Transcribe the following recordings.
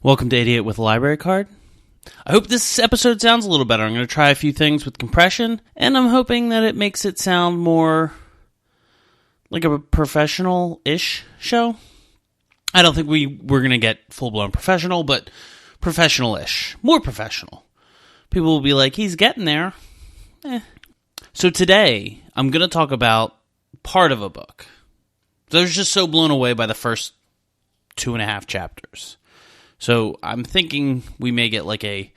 Welcome to Idiot with a Library Card. I hope this episode sounds a little better. I'm going to try a few things with compression, and I'm hoping that it makes it sound more like a professional-ish show. I don't think we're going to get full-blown professional, but professional-ish. More professional. People will be like, he's getting there. So today, I'm going to talk about part of a book. I was just so blown away by the first 2.5 chapters. So I'm thinking we may get like a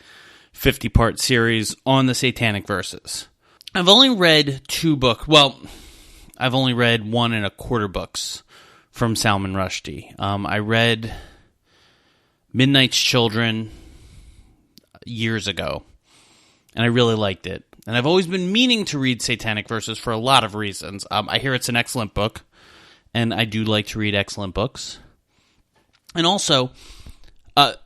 50-part series on the Satanic Verses. I've only read 2 books. Well, I've only read 1.25 books from Salman Rushdie. I read Midnight's Children years ago, and I really liked it. And I've always been meaning to read Satanic Verses for a lot of reasons. I hear it's an excellent book, and I do like to read excellent books. And also,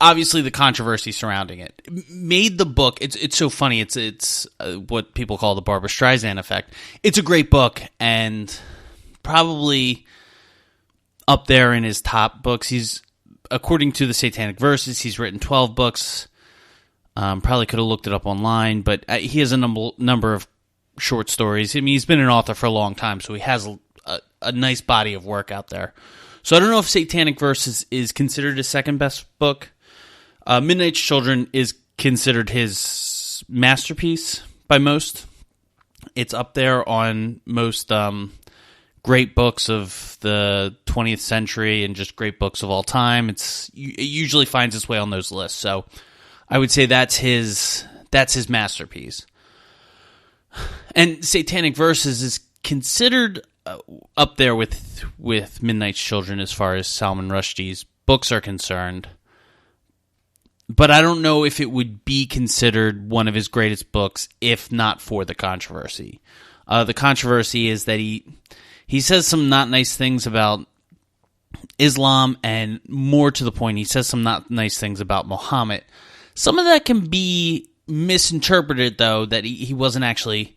obviously, the controversy surrounding it made the book. It's so funny. It's what people call the Barbra Streisand effect. It's a great book, and probably up there in his top books. He's, according to the Satanic Verses, he's written 12 books. Probably could have looked it up online, but he has a number of short stories. I mean, he's been an author for a long time, so he has a nice body of work out there. So I don't know if Satanic Verses is considered his second best book. Midnight's Children is considered his masterpiece by most. It's up there on most great books of the 20th century and just great books of all time. It usually finds its way on those lists. So I would say that's his masterpiece. And Satanic Verses is considered up there with Midnight's Children as far as Salman Rushdie's books are concerned. But I don't know if it would be considered one of his greatest books if not for the controversy. The controversy is that he says some not nice things about Islam, and more to the point, he says some not nice things about Muhammad. Some of that can be misinterpreted, though, that he wasn't actually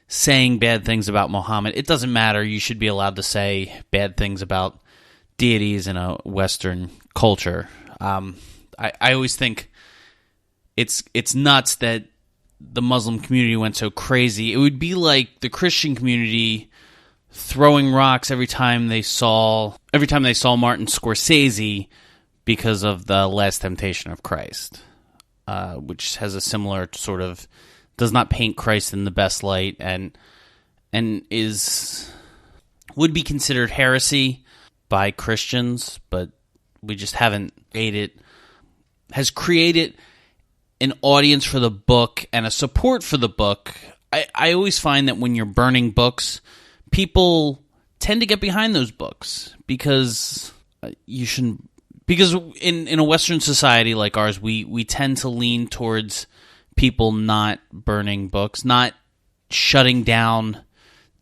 saying bad things about Muhammad. It doesn't matter. You should be allowed to say bad things about deities in a Western culture. I always think it's nuts that the Muslim community went so crazy. It would be like the Christian community throwing rocks every time they saw Martin Scorsese because of The Last Temptation of Christ, which has a similar sort of, does not paint Christ in the best light, and would be considered heresy by Christians, but we just haven't made it. Has created an audience for the book and a support for the book. I always find that when you're burning books, people tend to get behind those books because you shouldn't. Because in a Western society like ours, we tend to lean towards people not burning books, not shutting down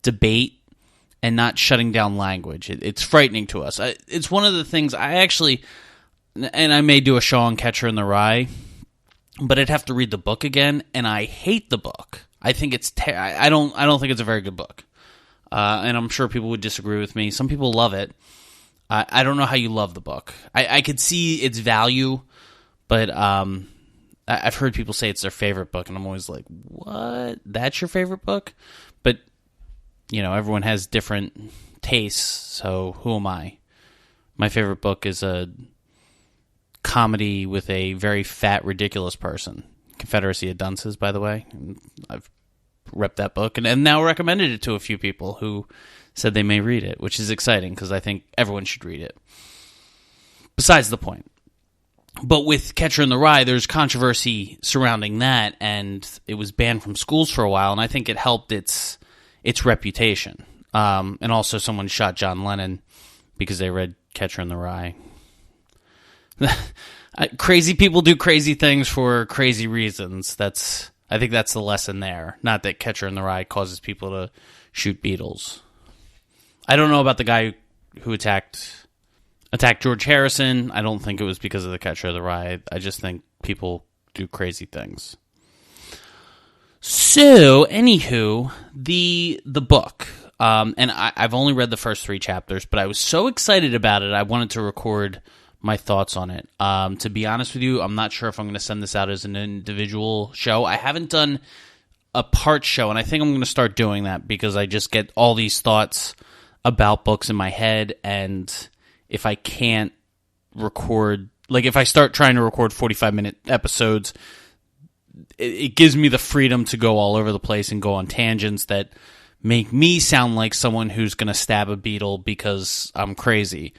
debate, and not shutting down language. It's frightening to us. It's one of the things I actually, and I may do a show on Catcher in the Rye, but I'd have to read the book again, and I hate the book. I think it's I don't think it's a very good book, and I'm sure people would disagree with me. Some people love it. I don't know how you love the book. I could see its value, but I've heard people say it's their favorite book, and I'm always like, what? That's your favorite book? But, everyone has different tastes, so who am I? My favorite book is a comedy with a very fat, ridiculous person. Confederacy of Dunces, by the way. I've repped that book, and now recommended it to a few people who said they may read it, which is exciting, because I think everyone should read it. Besides the point. But with Catcher in the Rye, there's controversy surrounding that, and it was banned from schools for a while, and I think it helped its reputation. And also someone shot John Lennon because they read Catcher in the Rye. Crazy people do crazy things for crazy reasons. I think that's the lesson there. Not that Catcher in the Rye causes people to shoot beetles. I don't know about the guy who attacked George Harrison. I don't think it was because of the Catcher in the Rye. I just think people do crazy things. So, anywho, the book. And I've only read the first 3 chapters, but I was so excited about it, I wanted to record my thoughts on it. To be honest with you, I'm not sure if I'm going to send this out as an individual show. I haven't done a part show, and I think I'm going to start doing that because I just get all these thoughts about books in my head, and if I can't record, like if I start trying to record 45-minute episodes, it gives me the freedom to go all over the place and go on tangents that make me sound like someone who's going to stab a beetle because I'm crazy.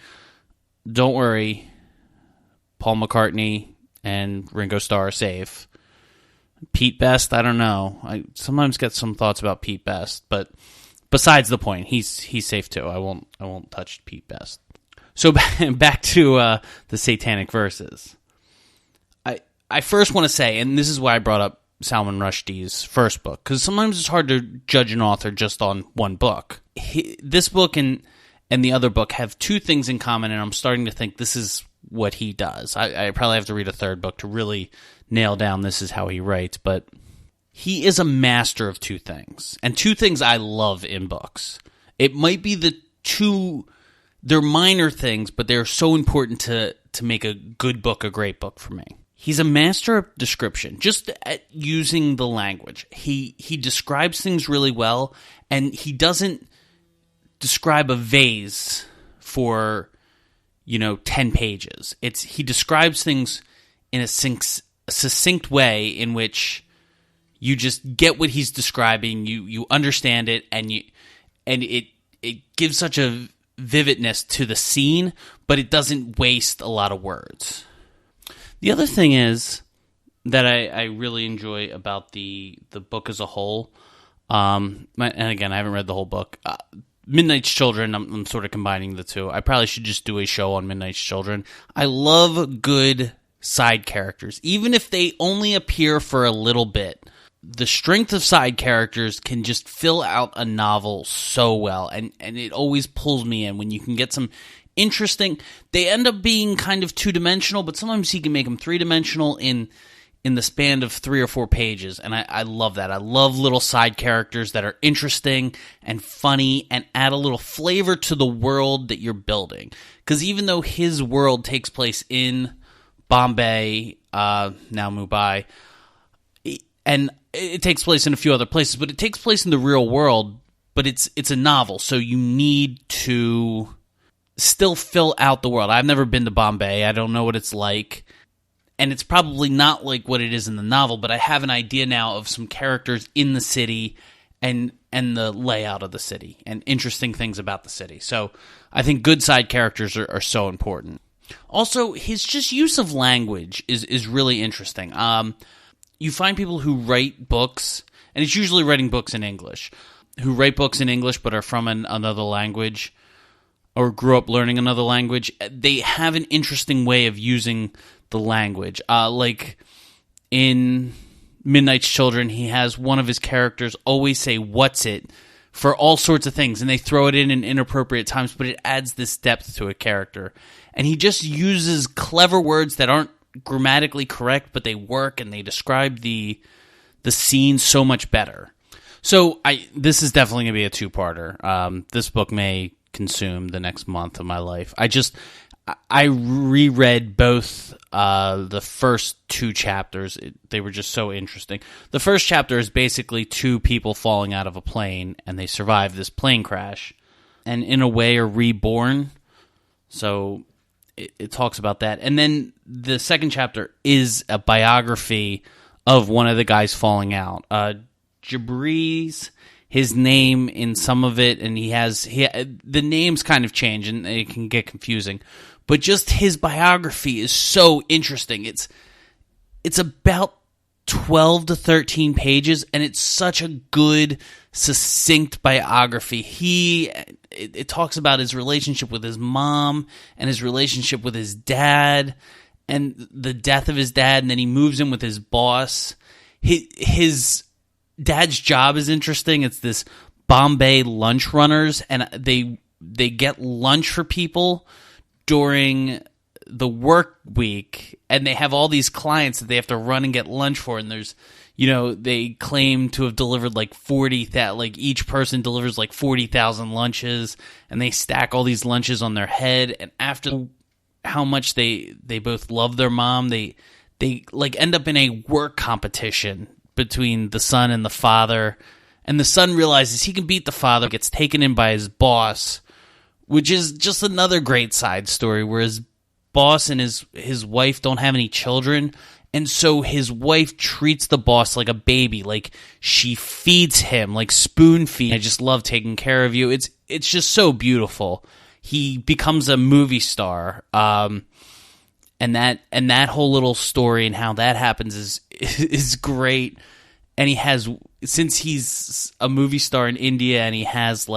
Don't worry, Paul McCartney and Ringo Starr are safe. Pete Best, I don't know. I sometimes get some thoughts about Pete Best, but besides the point, he's safe too. I won't touch Pete Best. So back to the Satanic Verses. I first want to say, and this is why I brought up Salman Rushdie's first book, because sometimes it's hard to judge an author just on one book. This book and the other book have two things in common, and I'm starting to think this is what he does. I probably have to read a third book to really nail down this is how he writes, but he is a master of two things, and two things I love in books. It might be they're minor things, but they're so important to make a good book a great book for me. He's a master of description, just at using the language. He describes things really well, and he doesn't describe a vase for 10 pages. He describes things in a succinct way in which you just get what he's describing, you understand it, and it gives such a vividness to the scene, but it doesn't waste a lot of words. The other thing is that I really enjoy about the book as a whole, and again, I haven't read the whole book. Midnight's Children, I'm sort of combining the two. I probably should just do a show on Midnight's Children. I love good side characters, even if they only appear for a little bit. The strength of side characters can just fill out a novel so well, and it always pulls me in when you can get some interesting. They end up being kind of two-dimensional, but sometimes he can make them three-dimensional in the span of 3 or 4 pages, and I love that. I love little side characters that are interesting and funny and add a little flavor to the world that you're building. Because even though his world takes place in Bombay, now Mumbai, and it takes place in a few other places, but it takes place in the real world, but it's a novel, so you need to still fill out the world. I've never been to Bombay. I don't know what it's like. And it's probably not like what it is in the novel, but I have an idea now of some characters in the city and the layout of the city and interesting things about the city. So I think good side characters are so important. Also, his just use of language is really interesting. You find people who write books, and it's usually writing books in English, who write books in English but are from another language or grew up learning another language. They have an interesting way of using the language. Like in Midnight's Children, he has one of his characters always say "what's it" for all sorts of things, and they throw it in inappropriate times, but it adds this depth to a character. And he just uses clever words that aren't grammatically correct, but they work and they describe the scene so much better. So this is definitely going to be a two-parter. This book may consume the next month of my life. I reread both the first 2 chapters. They were just so interesting. The first chapter is basically 2 people falling out of a plane, and they survive this plane crash, and in a way are reborn. So it talks about that. And then the second chapter is a biography of one of the guys falling out. Jabari's his name in some of it, and the names kind of change, and it can get confusing. But just his biography is so interesting. It's about 12 to 13 pages, and it's such a good, succinct biography. It talks about his relationship with his mom and his relationship with his dad and the death of his dad, and then he moves in with his boss. His dad's job is interesting. It's this Bombay lunch runners, and they get lunch for people during the work week, and they have all these clients that they have to run and get lunch for, and there's, they claim to have delivered like 40,000, like each person delivers like 40,000 lunches, and they stack all these lunches on their head, and after how much they both love their mom. They like end up in a work competition between the son and the father, and the son realizes he can beat the father, gets taken in by his boss, which is just another great side story where his boss and his wife don't have any children, and so his wife treats the boss like a baby, like she feeds him, like spoon feed. I just love taking care of you. It's just so beautiful. He becomes a movie star, and that whole little story and how that happens is great. And since he's a movie star in India and he does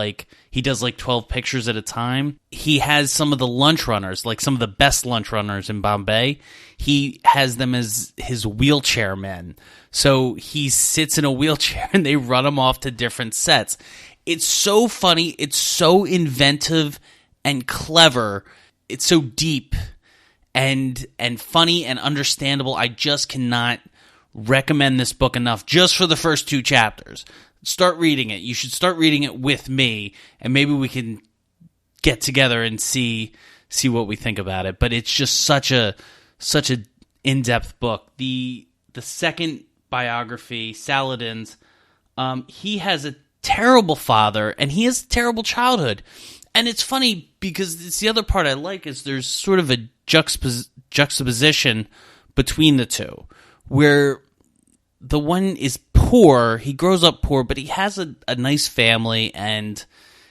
like 12 pictures at a time, he has some of the lunch runners, like some of the best lunch runners in Bombay. He has them as his wheelchair men. So he sits in a wheelchair and they run him off to different sets. It's so funny. It's so inventive and clever. It's so deep and funny and understandable. I just cannot recommend this book enough just for the first 2 chapters. Start reading it. You should start reading it with me, and maybe we can get together and see what we think about it. But it's just such a in-depth book. The second biography, Saladin's, he has a terrible father and he has a terrible childhood. And it's funny because it's the other part I like is there's sort of a juxtaposition between the two, where the one is poor, he grows up poor, but he has a nice family, and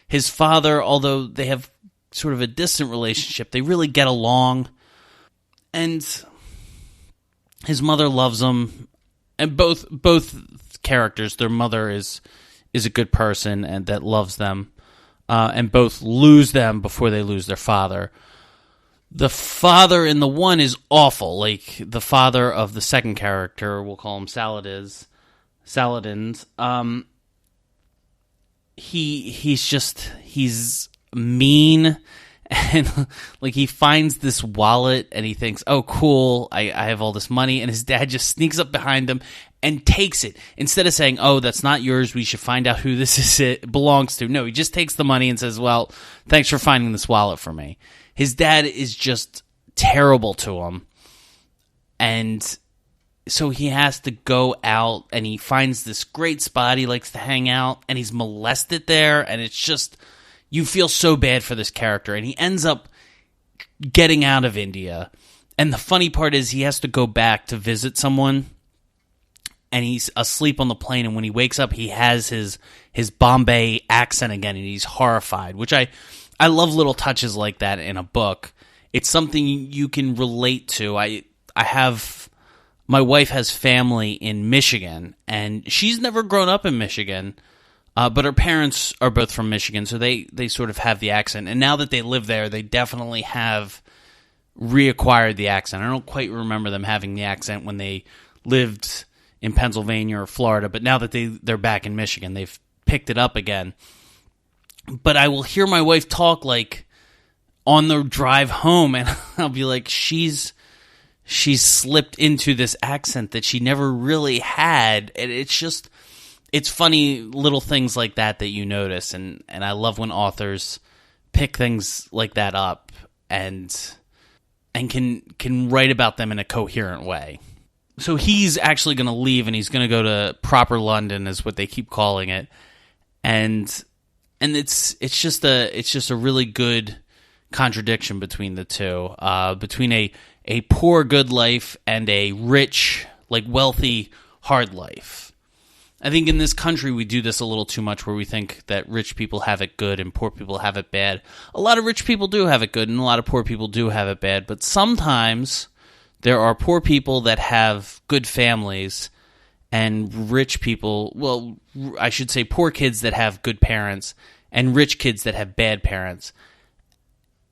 his father, although they have sort of a distant relationship, they really get along, and his mother loves him, and both characters, their mother is a good person and that loves them, and both lose them before they lose their father. The father in the one is awful, like the father of the second character, we'll call him Saladin's. He's mean, and like he finds this wallet and he thinks, oh cool, I have all this money, and his dad just sneaks up behind him and takes it. Instead of saying, oh, that's not yours, we should find out who it belongs to. No, he just takes the money and says, well, thanks for finding this wallet for me. His dad is just terrible to him, and so he has to go out, and he finds this great spot he likes to hang out, and he's molested there, and it's just, you feel so bad for this character, and he ends up getting out of India, and the funny part is he has to go back to visit someone, and he's asleep on the plane, and when he wakes up, he has his Bombay accent again, and he's horrified, which I love little touches like that in a book. It's something you can relate to. My wife has family in Michigan, and she's never grown up in Michigan, but her parents are both from Michigan, so they sort of have the accent. And now that they live there, they definitely have reacquired the accent. I don't quite remember them having the accent when they lived in Pennsylvania or Florida, but now that they're back in Michigan, they've picked it up again. But I will hear my wife talk like on the drive home, and I'll be like, she's slipped into this accent that she never really had, and it's funny little things like that you notice, and I love when authors pick things like that up and can write about them in a coherent way. So he's actually going to leave, and he's going to go to proper London, is what they keep calling it, and it's just a really good contradiction between the two, between a poor good life and a rich, like wealthy, hard life. I think in this country we do this a little too much, where we think that rich people have it good and poor people have it bad. A lot of rich people do have it good, and a lot of poor people do have it bad, but sometimes there are poor people that have good families, and rich people, well, I should say poor kids that have good parents, and rich kids that have bad parents.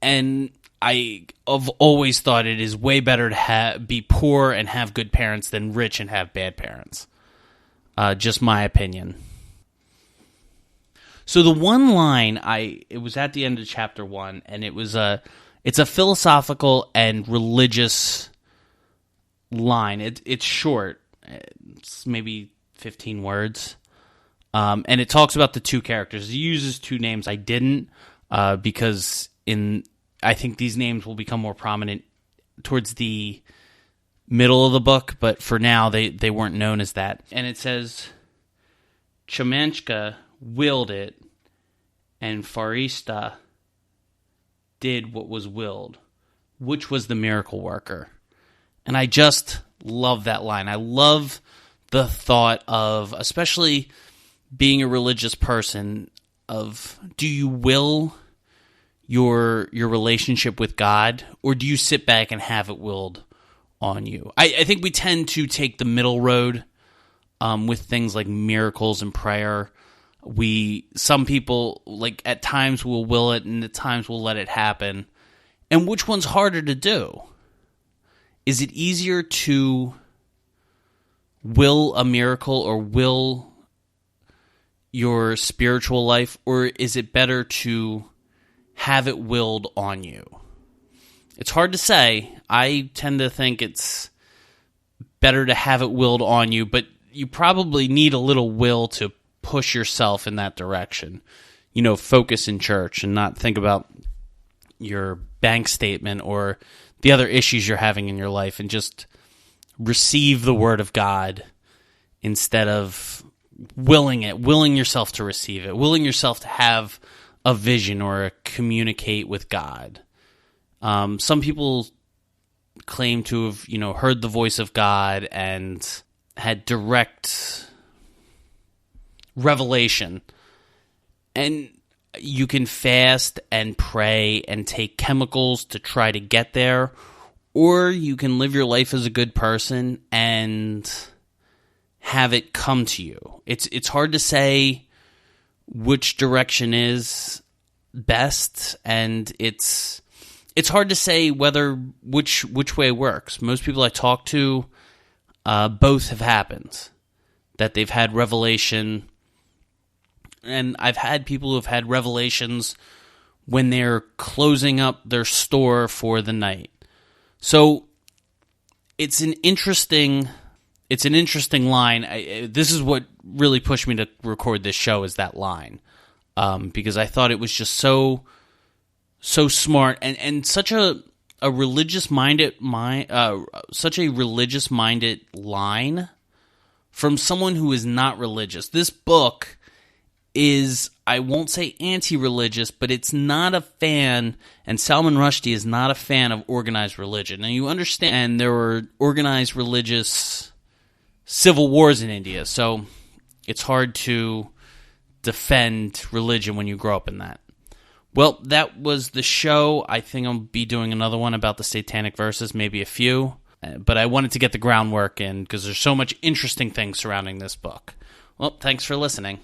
And I have always thought it is way better to be poor and have good parents than rich and have bad parents. Just my opinion. So the one line, it was at the end of chapter 1, and it's a philosophical and religious line. It's short. It's maybe 15 words. And it talks about the two characters. It uses two names. I didn't, because in I think these names will become more prominent towards the middle of the book, but for now they weren't known as that. And it says, Chemenchka willed it, and Farista did what was willed, which was the miracle worker. And I just love that line. I love the thought of, especially being a religious person, of do you will your relationship with God, or do you sit back and have it willed on you? I think we tend to take the middle road with things like miracles and prayer. Some people, like, at times will will it, and at times will let it happen. And which one's harder to do? Is it easier to will a miracle or will your spiritual life, or is it better to have it willed on you? It's hard to say. I tend to think it's better to have it willed on you, but you probably need a little will to push yourself in that direction. Focus in church and not think about your bank statement or the other issues you're having in your life, and just receive the word of God instead of willing yourself to receive it, willing yourself to have a vision or communicate with God. Some people claim to have, heard the voice of God and had direct revelation. And you can fast and pray and take chemicals to try to get there, or you can live your life as a good person and have it come to you. It's hard to say which direction is best, and it's hard to say which way works. Most people I talk to, both have happened, that they've had revelation, and I've had people who have had revelations when they're closing up their store for the night. So it's an interesting line. This is what really pushed me to record this show, is that line, because I thought it was just so smart and such a religious minded line from someone who is not religious. This book is, I won't say anti-religious, but it's not a fan, and Salman Rushdie is not a fan of organized religion. And you understand, there were organized religious civil wars in India, so it's hard to defend religion when you grow up in that. Well, that was the show. I think I'll be doing another one about the Satanic Verses, maybe a few, but I wanted to get the groundwork in because there's so much interesting things surrounding this book. Well, thanks for listening.